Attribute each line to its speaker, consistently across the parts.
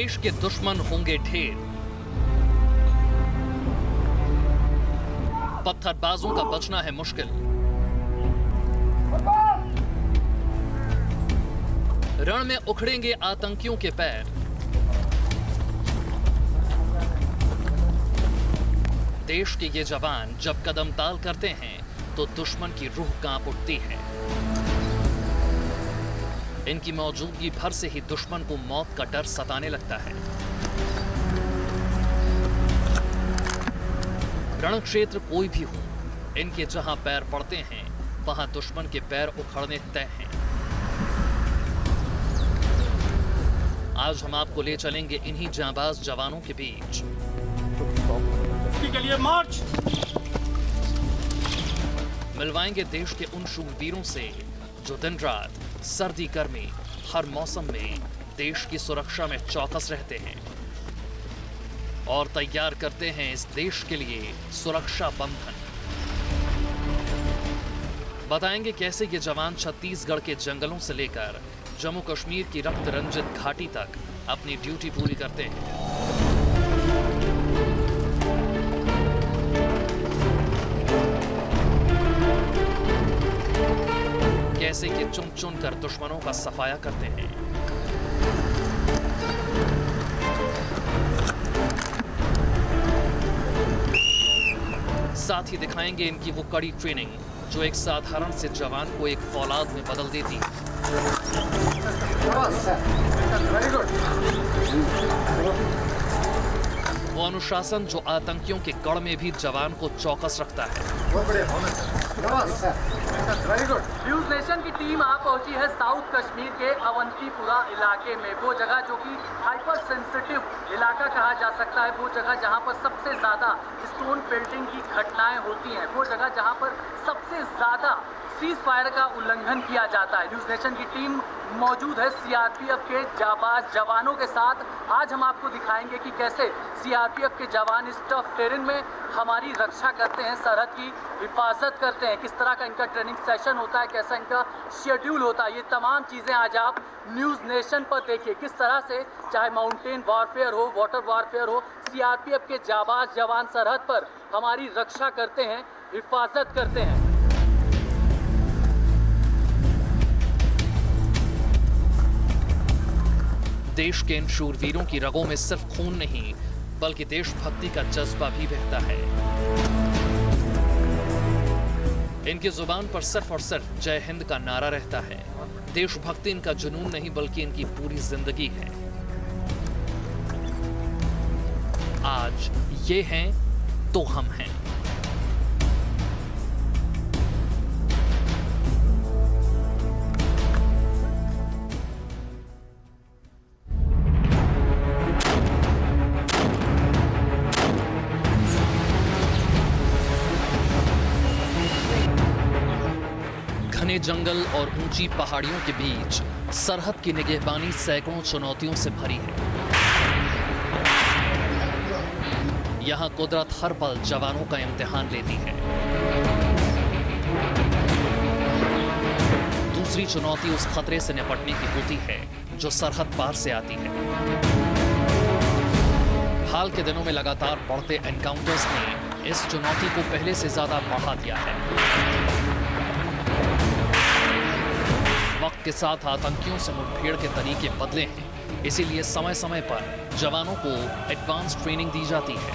Speaker 1: देश के दुश्मन होंगे ढेर, पत्थरबाजों का बचना है मुश्किल। रण में उखड़ेंगे आतंकियों के पैर, देश के ये जवान जब कदम ताल करते हैं तो दुश्मन की रूह कांप उठती है। इनकी मौजूदगी भर से ही दुश्मन को मौत का डर सताने लगता है। रण क्षेत्र कोई भी हो, इनके जहां पैर पड़ते हैं वहां दुश्मन के पैर उखड़ने तय हैं। आज हम आपको ले चलेंगे इन्हीं जांबाज जवानों के बीच।
Speaker 2: के लिए मार्च।
Speaker 1: मिलवाएंगे देश के उन शूरवीरों से जो दिन रात सर्दी गर्मी हर मौसम में देश की सुरक्षा में चौकस रहते हैं और तैयार करते हैं इस देश के लिए सुरक्षा बंधन। बताएंगे कैसे ये जवान छत्तीसगढ़ के जंगलों से लेकर जम्मू कश्मीर की रक्त रंजित घाटी तक अपनी ड्यूटी पूरी करते हैं। कैसे कि चुन चुन कर दुश्मनों का सफाया करते हैं। साथ ही दिखाएंगे इनकी वो कड़ी ट्रेनिंग जो एक साधारण से जवान को एक फौलाद में बदल देती है। वो अनुशासन जो आतंकियों के गढ़ में भी जवान को चौकस रखता है।
Speaker 3: न्यूज नेशन की टीम आ पहुंची है साउथ कश्मीर के अवंतीपुरा इलाके में, वो जगह जो कि हाइपर सेंसिटिव इलाका कहा जा सकता है, वो जगह जहां पर सबसे ज्यादा स्टोन पेल्टिंग की घटनाएं होती हैं, वो जगह जहां पर सबसे ज्यादा सीज फायर का उल्लंघन किया जाता है। न्यूज नेशन की टीम मौजूद है सीआरपीएफ के जाबाज जवानों के साथ। आज हम आपको दिखाएंगे कि कैसे सीआरपीएफ के जवान इस टफ टेरेन में हमारी रक्षा करते हैं, सरहद की हिफाजत करते हैं, किस तरह का इनका ट्रेनिंग सेशन होता है, कैसा इनका शेड्यूल होता है। ये तमाम चीज़ें आज आप न्यूज़ नेशन पर देखिए, किस तरह से चाहे माउंटेन वॉरफेयर हो, वाटर वॉरफेयर हो, सीआरपीएफ के जाबाज जवान सरहद पर हमारी रक्षा करते हैं, हिफाजत करते हैं।
Speaker 1: देश के इन शूरवीरों की रगों में सिर्फ खून नहीं बल्कि देशभक्ति का जज्बा भी बहता है। इनकी जुबान पर सिर्फ और सिर्फ जय हिंद का नारा रहता है। देशभक्ति इनका जुनून नहीं बल्कि इनकी पूरी जिंदगी है। आज ये हैं तो हम हैं। घने जंगल और ऊंची पहाड़ियों के बीच सरहद की निगहबानी सैकड़ों चुनौतियों से भरी है। यहां कुदरत हर पल जवानों का इम्तिहान लेती है। दूसरी चुनौती उस खतरे से निपटने की होती है जो सरहद पार से आती है। हाल के दिनों में लगातार बढ़ते एनकाउंटर्स ने इस चुनौती को पहले से ज्यादा बढ़ा दिया है। वक्त के साथ आतंकियों से मुठभेड़ के तरीके बदले हैं, इसीलिए समय समय पर जवानों को एडवांस ट्रेनिंग दी जाती है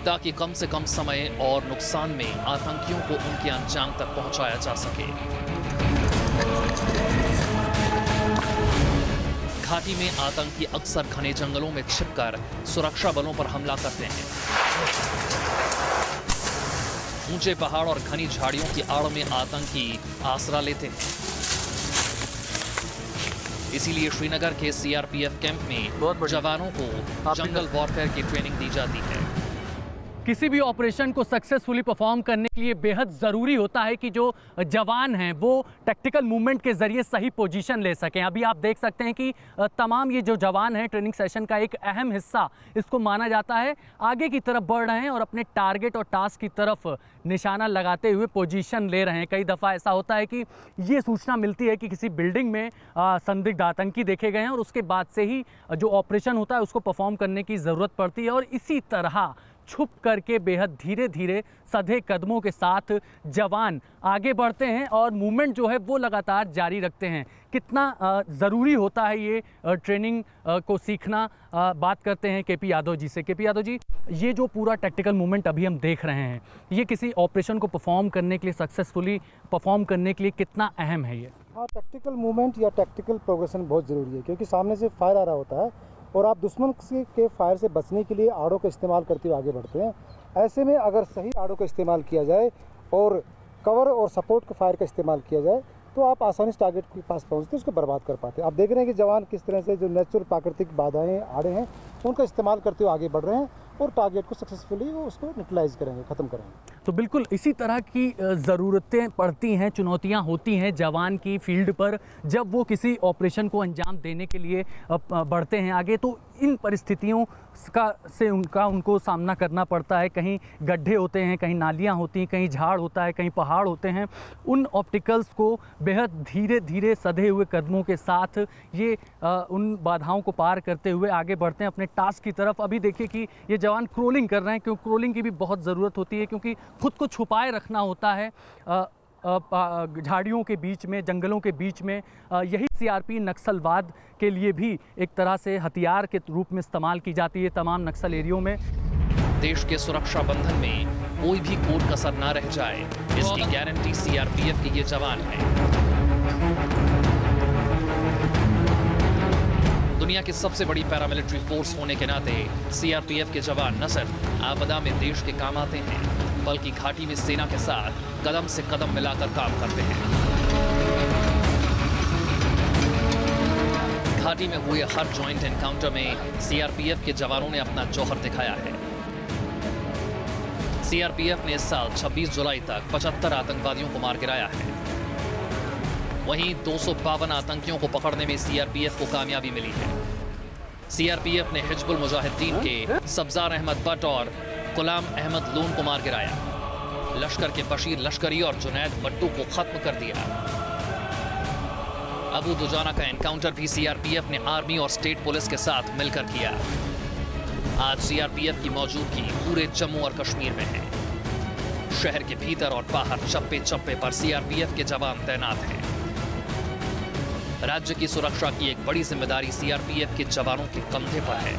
Speaker 1: ताकि कम से कम समय और नुकसान में आतंकियों को उनके अंजाम तक पहुंचाया जा सके। घाटी में आतंकी अक्सर घने जंगलों में छिपकर सुरक्षा बलों पर हमला करते हैं। ऊंचे पहाड़ और घनी झाड़ियों की आड़ में आतंकी आसरा लेते हैं। इसीलिए श्रीनगर के सीआरपीएफ कैंप में जवानों को जंगल वॉरफेयर की ट्रेनिंग दी जाती है।
Speaker 3: किसी भी ऑपरेशन को सक्सेसफुली परफॉर्म करने के लिए बेहद ज़रूरी होता है कि जो जवान हैं वो टैक्टिकल मूवमेंट के ज़रिए सही पोजीशन ले सकें। अभी आप देख सकते हैं कि तमाम ये जो जवान हैं ट्रेनिंग सेशन का एक अहम हिस्सा इसको माना जाता है, आगे की तरफ बढ़ रहे हैं और अपने टारगेट और टास्क की तरफ निशाना लगाते हुए पोजीशन ले रहे हैं। कई दफ़ा ऐसा होता है कि ये सूचना मिलती है कि किसी बिल्डिंग में संदिग्ध आतंकी देखे गए हैं और उसके बाद से ही जो ऑपरेशन होता है उसको परफॉर्म करने की ज़रूरत पड़ती है और इसी तरह छुप करके बेहद धीरे धीरे सधे कदमों के साथ जवान आगे बढ़ते हैं और मूवमेंट जो है वो लगातार जारी रखते हैं। कितना ज़रूरी होता है ये ट्रेनिंग को सीखना, बात करते हैं केपी यादव जी से। केपी यादव जी, ये जो पूरा टैक्टिकल मूवमेंट अभी हम देख रहे हैं, ये किसी ऑपरेशन को परफॉर्म करने के लिए, सक्सेसफुली परफॉर्म करने के लिए कितना अहम है ये?
Speaker 4: हाँ, टैक्टिकल मूवमेंट या टैक्टिकल प्रोग्रेशन बहुत ज़रूरी है क्योंकि सामने से फायर आ रहा होता है और आप दुश्मन के फायर से बचने के लिए आड़ों का इस्तेमाल करते हुए आगे बढ़ते हैं। ऐसे में अगर सही आड़ों का इस्तेमाल किया जाए और कवर और सपोर्ट के फायर का इस्तेमाल किया जाए तो आप आसानी से टारगेट के पास पहुंचते हैं, उसको बर्बाद कर पाते हैं। आप देख रहे हैं कि जवान किस तरह से जो नेचुरल प्राकृतिक बाधाएं आड़े हैं उनका इस्तेमाल करते हुए आगे बढ़ रहे हैं और टारगेट को सक्सेसफुली वो उसको न्यूट्रलाइज करेंगे, ख़त्म करेंगे।
Speaker 3: तो बिल्कुल इसी तरह की ज़रूरतें पड़ती हैं, चुनौतियां होती हैं जवान की फील्ड पर जब वो किसी ऑपरेशन को अंजाम देने के लिए बढ़ते हैं आगे। तो इन परिस्थितियों से उनको सामना करना पड़ता है। कहीं गड्ढे होते हैं, कहीं नालियां होती हैं, कहीं झाड़ होता है, कहीं पहाड़ होते हैं। उन ऑब्स्टिकल्स को बेहद धीरे धीरे सधे हुए कदमों के साथ ये उन बाधाओं को पार करते हुए आगे बढ़ते हैं अपने टास्क की तरफ। अभी देखिए कि ये जवान क्रोलिंग कर रहे हैं, क्योंकि क्रोलिंग की भी बहुत ज़रूरत होती है क्योंकि खुद को छुपाए रखना होता है झाड़ियों के बीच में, जंगलों के बीच में। यही सीआरपी नक्सलवाद के लिए भी एक तरह से हथियार के रूप में इस्तेमाल की जाती है तमाम नक्सल एरियो में।
Speaker 1: देश के सुरक्षा बंधन में कोई भी कोर कसर ना रह जाए, इसकी गारंटी सीआरपीएफ के ये जवान हैं। दुनिया की सबसे बड़ी पैरामिलिट्री फोर्स होने के नाते सीआरपीएफ के जवान न सिर्फ आपदा में देश के काम आते हैं बल्कि घाटी में सेना के साथ कदम से कदम मिलाकर काम करते हैं। घाटी में हुए हर जॉइंट एनकाउंटर में सीआरपीएफ के जवानों ने अपना जौहर दिखाया है। सीआरपीएफ ने इस साल 26 जुलाई तक 75 आतंकवादियों को मार गिराया है। वहीं 252 आतंकियों को पकड़ने में सीआरपीएफ को कामयाबी मिली है। सीआरपीएफ ने हिजबुल मुजाहिदीन के सब्जार अहमद भट्ट और गुलाम अहमद लोन को मार गिराया। लश्कर के बशीर लश्करी और जुनैद मट्टू को खत्म कर दिया। अबू दुजाना का एनकाउंटर भी सीआरपीएफ ने आर्मी और स्टेट पुलिस के साथ मिलकर किया। आज सीआरपीएफ की मौजूदगी पूरे जम्मू और कश्मीर में है। शहर के भीतर और बाहर चप्पे चप्पे पर सीआरपीएफ के जवान तैनात हैं। राज्य की सुरक्षा की एक बड़ी जिम्मेदारी सीआरपीएफ के जवानों के कंधे पर है।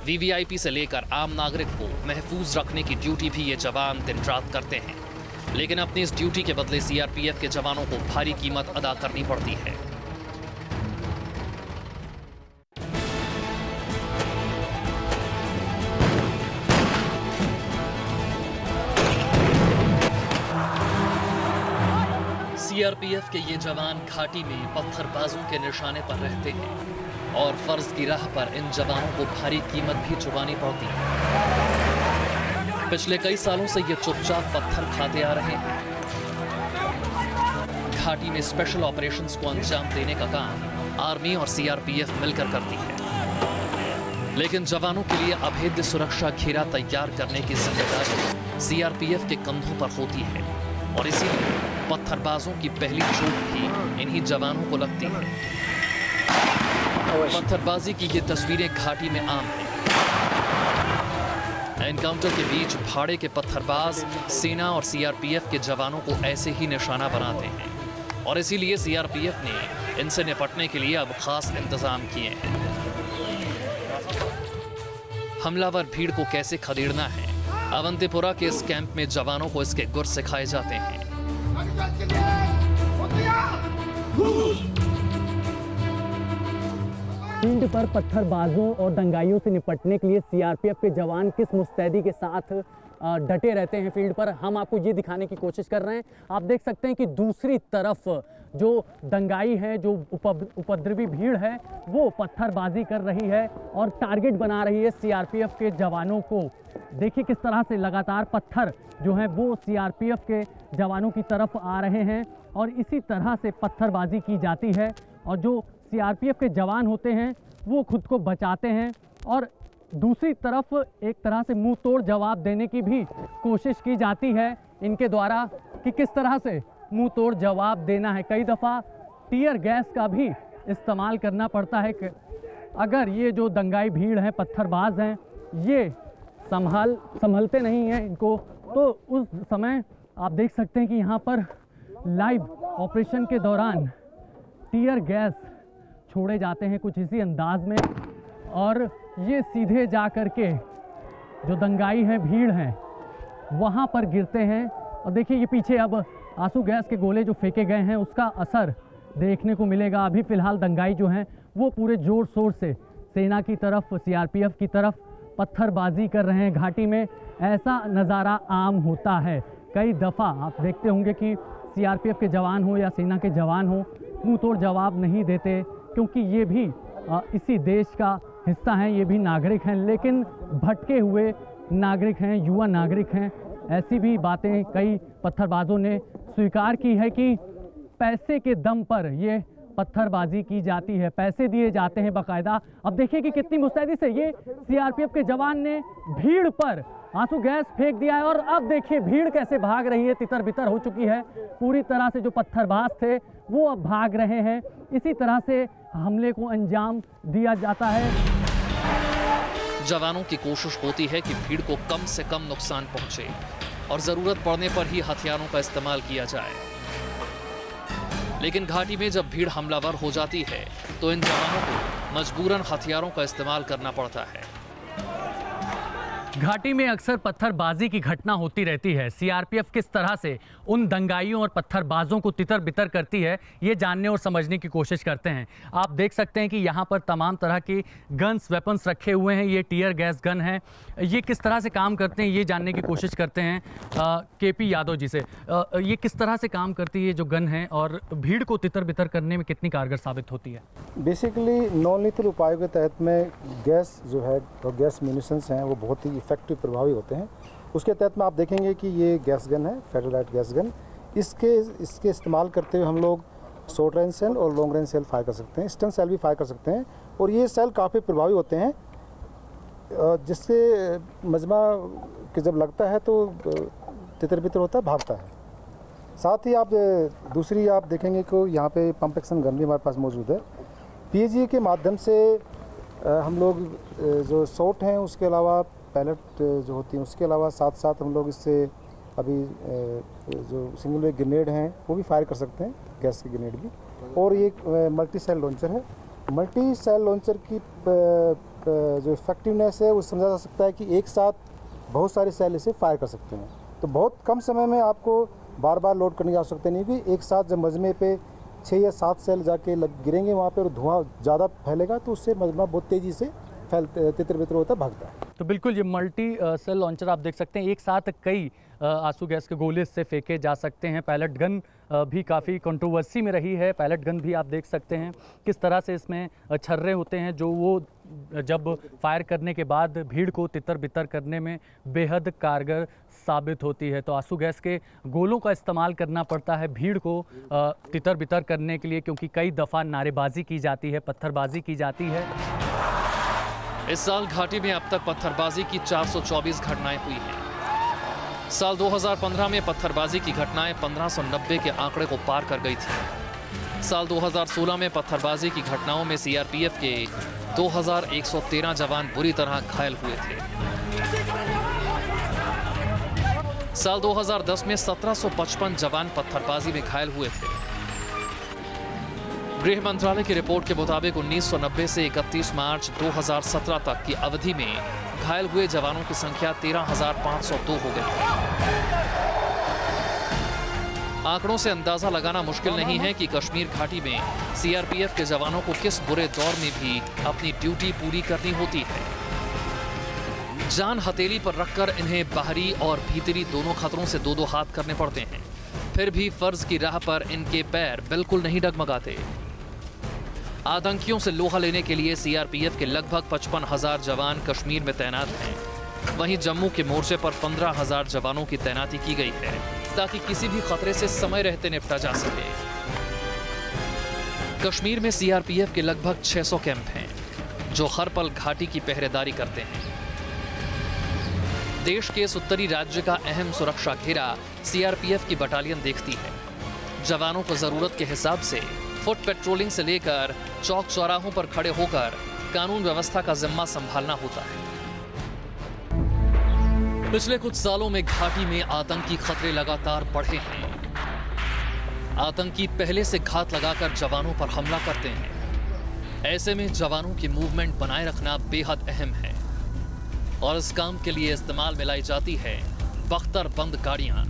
Speaker 1: वीवीआईपी से लेकर आम नागरिक को महफूज रखने की ड्यूटी भी ये जवान दिन रात करते हैं, लेकिन अपनी इस ड्यूटी के बदले सीआरपीएफ के जवानों को भारी कीमत अदा करनी पड़ती है। सीआरपीएफ के ये जवान घाटी में पत्थरबाजों के निशाने पर रहते हैं और फर्ज की राह पर इन जवानों को भारी कीमत भी चुकानी पड़ती है। पिछले कई सालों से ये चुपचाप पत्थर खाते आ रहे हैं। घाटी में स्पेशल ऑपरेशंस को अंजाम देने का काम आर्मी और सीआरपीएफ मिलकर करती है, लेकिन जवानों के लिए अभेद्य सुरक्षा घेरा तैयार करने की जिम्मेदारी सीआरपीएफ के कंधों पर होती है और इसीलिए पत्थरबाजों की पहली चोट भी इन्हीं जवानों को लगती है। पत्थरबाजी की ये तस्वीरें घाटी में आम हैं। एनकाउंटर के बीच भाड़े के पत्थरबाज सेना और सीआरपीएफ के जवानों को ऐसे ही निशाना बनाते हैं और इसीलिए सीआरपीएफ ने इनसे निपटने के लिए अब खास इंतजाम किए हैं। हमलावर भीड़ को कैसे खदेड़ना है, अवंतीपुरा के इस कैंप में जवानों को इसके गुर सिखाए जाते हैं।
Speaker 3: फील्ड पर पत्थरबाजों और दंगाइयों से निपटने के लिए सीआरपीएफ के जवान किस मुस्तैदी के साथ
Speaker 5: डटे रहते हैं फील्ड पर। हम आपको ये दिखाने की कोशिश कर रहे हैं। आप देख सकते हैं कि दूसरी तरफ जो दंगाई है, जो उपद्रवी भीड़ है, वो पत्थरबाजी कर रही है और टारगेट बना रही है सीआरपीएफ के जवानों को। देखिए किस तरह से लगातार पत्थर जो है वो सीआरपीएफ के जवानों की तरफ आ रहे हैं और इसी तरह से पत्थरबाजी की जाती है और जो सीआरपीएफ के जवान होते हैं वो खुद को बचाते हैं और दूसरी तरफ एक तरह से मुंह तोड़ जवाब देने की भी कोशिश की जाती है इनके द्वारा कि किस तरह से मुंह तोड़ जवाब देना है। कई दफ़ा टीयर गैस का भी इस्तेमाल करना पड़ता है कि अगर ये जो दंगाई भीड़ है, पत्थरबाज हैं, ये संभलते नहीं हैं इनको, तो उस समय आप देख सकते हैं कि यहाँ पर लाइव ऑपरेशन के दौरान टीयर गैस छोड़े जाते हैं कुछ इसी अंदाज में और ये सीधे जा कर के जो दंगाई है, भीड़ है, वहाँ पर गिरते हैं। और देखिए ये पीछे अब आंसू गैस के गोले जो फेंके गए हैं उसका असर देखने को मिलेगा। अभी फ़िलहाल दंगाई जो हैं वो पूरे ज़ोर शोर से सेना की तरफ, सीआरपीएफ की तरफ पत्थरबाजी कर रहे हैं। घाटी में ऐसा नज़ारा आम होता है। कई दफ़ा आप देखते होंगे कि सीआरपीएफ के जवान हो या सेना के जवान हो, मुंह तोड़ जवाब नहीं देते क्योंकि ये भी इसी देश का हिस्सा हैं, ये भी नागरिक हैं, लेकिन भटके हुए नागरिक हैं, युवा नागरिक हैं। ऐसी भी बातें कई पत्थरबाजों ने स्वीकार की है कि पैसे के दम पर ये पत्थरबाजी की जाती है, पैसे दिए जाते हैं बाकायदा। अब देखिए कि कितनी मुस्तैदी से ये सीआरपीएफ के जवान ने भीड़ पर आंसू गैस फेंक दिया है और अब देखिए भीड़ कैसे भाग रही है, तितर बितर हो चुकी है पूरी तरह से। जो पत्थरबाज थे वो अब भाग रहे हैं। इसी तरह से हमले को अंजाम दिया जाता है।
Speaker 1: जवानों की कोशिश होती है कि भीड़ को कम से कम नुकसान पहुंचे और जरूरत पड़ने पर ही हथियारों का इस्तेमाल किया जाए, लेकिन घाटी में जब भीड़ हमलावर हो जाती है तो इन जवानों को मजबूरन हथियारों का इस्तेमाल करना पड़ता है।
Speaker 5: घाटी में अक्सर पत्थरबाजी की घटना होती रहती है। सीआरपीएफ किस तरह से उन दंगाइयों और पत्थरबाजों को तितर बितर करती है, ये जानने और समझने की कोशिश करते हैं। आप देख सकते हैं कि यहाँ पर तमाम तरह के गन्स, वेपन्स रखे हुए हैं। ये टीयर गैस गन है। ये किस तरह से काम करते हैं ये जानने की कोशिश करते हैं केपी यादव जी से। ये किस तरह से काम करती है जो गन है और भीड़ को तितर बितर करने में कितनी कारगर साबित होती है?
Speaker 4: बेसिकली नॉन लीथल उपायों के तहत में गैस जो है और गैस म्यूनिशंस हैं वो बहुत ही इफेक्टिव, प्रभावी होते हैं। उसके तहत में आप देखेंगे कि ये गैस गन है, फेडरलाइट गैस गन। इसके इस्तेमाल करते हुए हम लोग शॉर्ट रेंज सेल और लॉन्ग रेंज सेल फायर कर सकते हैं, स्टन सेल भी फायर कर सकते हैं और ये सेल काफ़ी प्रभावी होते हैं, जिससे मजमा के जब लगता है तो तितर बितर होता है, भागता है। साथ ही आप दूसरी आप देखेंगे कि यहाँ पे पंप एक्शन गन भी हमारे पास मौजूद है। पीएजी के माध्यम से हम लोग जो शॉट हैं, उसके अलावा पैलेट जो होती हैं, उसके अलावा साथ साथ हम लोग इससे अभी जो सिंगल वे ग्रेनेड हैं वो भी फायर कर सकते हैं, गैस के ग्रेनेड भी। और ये मल्टी सेल लॉन्चर है। मल्टी सेल लॉन्चर की जो इफेक्टिवनेस है वो समझा जा सकता है कि एक साथ बहुत सारे सेल इसे फायर कर सकते हैं। तो बहुत कम समय में आपको बार बार लोड करने की आवश्यकता नहीं होगी। एक साथ जब मजमे पे 6 या 7 सेल जाके गिरेंगे वहाँ पर, धुआं ज़्यादा फैलेगा तो उससे मजमा बहुत तेज़ी से तितर बितर होता है, भागता है।
Speaker 5: तो बिल्कुल ये मल्टी सेल लॉन्चर आप देख सकते हैं, एक साथ कई आंसू गैस के गोले से फेंके जा सकते हैं। पैलेट गन भी काफ़ी कंट्रोवर्सी में रही है। पैलेट गन भी आप देख सकते हैं किस तरह से इसमें छर्रे होते हैं जो वो जब फायर करने के बाद भीड़ को तितर बितर करने में बेहद कारगर साबित होती है। तो आंसू गैस के गोलों का इस्तेमाल करना पड़ता है भीड़ को तितर बितर करने के लिए, क्योंकि कई दफ़ा नारेबाजी की जाती है, पत्थरबाजी की जाती है।
Speaker 1: इस साल घाटी में अब तक पत्थरबाजी की 424 घटनाएं हुई हैं। साल 2015 में पत्थरबाजी की घटनाएं 1590 के आंकड़े को पार कर गई थी। साल 2016 में पत्थरबाजी की घटनाओं में सीआरपीएफ के 2113 जवान बुरी तरह घायल हुए थे। साल 2010 में 1755 जवान पत्थरबाजी में घायल हुए थे। गृह मंत्रालय की रिपोर्ट के मुताबिक 1990 से 31 मार्च 2017 तक की अवधि में घायल हुए जवानों की संख्या 13,502 हो गई। आंकड़ों से अंदाजा लगाना मुश्किल नहीं है कि कश्मीर घाटी में सीआरपीएफ के जवानों को किस बुरे दौर में भी अपनी ड्यूटी पूरी करनी होती है। जान हथेली पर रखकर इन्हें बाहरी और भीतरी दोनों खतरों से दो हाथ करने पड़ते हैं। फिर भी फर्ज की राह पर इनके पैर बिल्कुल नहीं डगमगाते। आतंकियों से लोहा लेने के लिए सीआरपीएफ के लगभग 55,000 जवान कश्मीर में तैनात हैं। वहीं जम्मू के मोर्चे पर 15,000 जवानों की तैनाती की गई है ताकि किसी भी खतरे से समय रहते निपटा जा सके। कश्मीर में सीआरपीएफ के लगभग 600 कैंप हैं जो हर पल घाटी की पहरेदारी करते हैं। देश के इस उत्तरी राज्य का अहम सुरक्षा घेरा सीआरपीएफ की बटालियन देखती है। जवानों को जरूरत के हिसाब से फुट पेट्रोलिंग से लेकर चौक चौराहों पर खड़े होकर कानून व्यवस्था का जिम्मा संभालना होता है। पिछले कुछ सालों में घाटी में आतंकी खतरे लगातार बढ़े हैं। आतंकी पहले से घात लगाकर जवानों पर हमला करते हैं। ऐसे में जवानों की मूवमेंट बनाए रखना बेहद अहम है और इस काम के लिए इस्तेमाल में लाई जाती है बख्तरबंद गाड़ियां।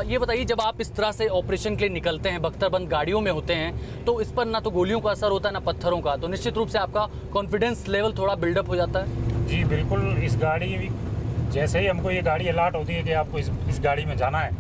Speaker 5: ये बताइए, जब आप इस तरह से ऑपरेशन के लिए निकलते हैं, बख्तरबंद गाड़ियों में होते हैं, तो इस पर ना तो गोलियों का असर होता है ना पत्थरों का, तो निश्चित रूप से आपका कॉन्फिडेंस लेवल थोड़ा बिल्डअप हो जाता है।
Speaker 2: जी बिल्कुल, इस गाड़ी जैसे ही हमको ये गाड़ी अलॉट होती है कि आपको इस गाड़ी में जाना है,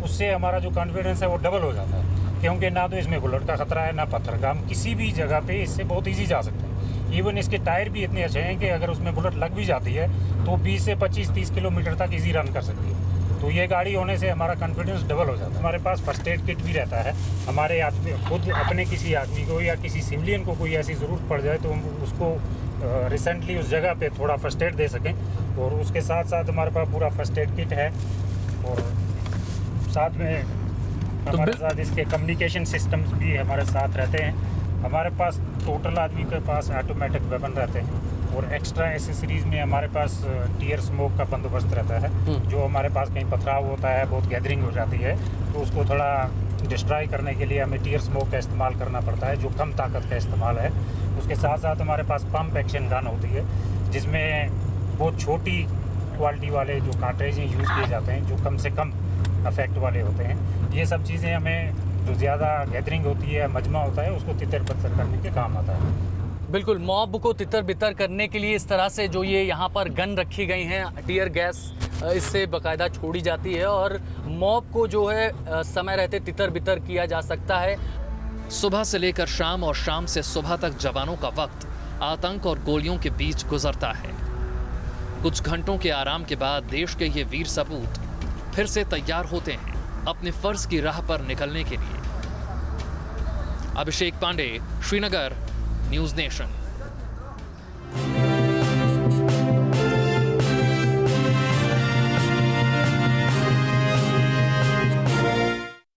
Speaker 2: उससे हमारा जो कॉन्फिडेंस है वो डबल हो जाता है, क्योंकि ना तो इसमें बुलेट का खतरा है ना पत्थर का। हम किसी भी जगह पे इससे बहुत ईजी जा सकते हैं। इवन इसके टायर भी इतने अच्छे हैं कि अगर उसमें बुलेट लग भी जाती है तो 20 से 25-30 किलोमीटर तक ईजी रन कर सकती है। तो ये गाड़ी होने से हमारा कॉन्फिडेंस डबल हो जाता है। हमारे पास फर्स्ट एड किट भी रहता है। हमारे आदमी खुद अपने किसी आदमी को या किसी सिविलियन को कोई ऐसी ज़रूरत पड़ जाए तो हम उसको रिसेंटली उस जगह पे थोड़ा फर्स्ट एड दे सकें। और उसके साथ साथ हमारे पास पूरा फर्स्ट एड किट है और साथ में हमारे साथ इसके कम्युनिकेशन सिस्टम्स भी हमारे साथ रहते हैं। हमारे पास टोटल आदमी के पास ऑटोमेटिक वेपन रहते हैं और एक्स्ट्रा एसेसरीज में हमारे पास टीयर स्मोक का बंदोबस्त रहता है। जो हमारे पास कहीं पथराव होता है, बहुत गैदरिंग हो जाती है, तो उसको थोड़ा डिस्ट्रॉय करने के लिए हमें टीयर स्मोक का इस्तेमाल करना पड़ता है, जो कम ताकत का इस्तेमाल है। उसके साथ साथ हमारे पास पंप एक्शन गन होती है, जिसमें बहुत छोटी क्वालिटी वाले जो कार्ट्रिज यूज़ किए जाते हैं, जो कम से कम अफेक्ट वाले होते हैं। ये सब चीज़ें हमें जो ज़्यादा गैदरिंग होती है, मजमा होता है, उसको तितर बितर करने के काम आता है।
Speaker 5: बिल्कुल, मॉब को तितर बितर करने के लिए इस तरह से जो ये यहाँ पर गन रखी गई हैं, टीयर गैस इससे बाकायदा छोड़ी जाती है और मॉब को जो है समय रहते तितर बितर किया जा सकता है।
Speaker 1: सुबह से लेकर शाम और शाम से सुबह तक जवानों का वक्त आतंक और गोलियों के बीच गुजरता है। कुछ घंटों के आराम के बाद देश के ये वीर सपूत फिर से तैयार होते हैं अपने फर्ज की राह पर निकलने के लिए। अभिषेक पांडे, श्रीनगर, न्यूज़ नेशन।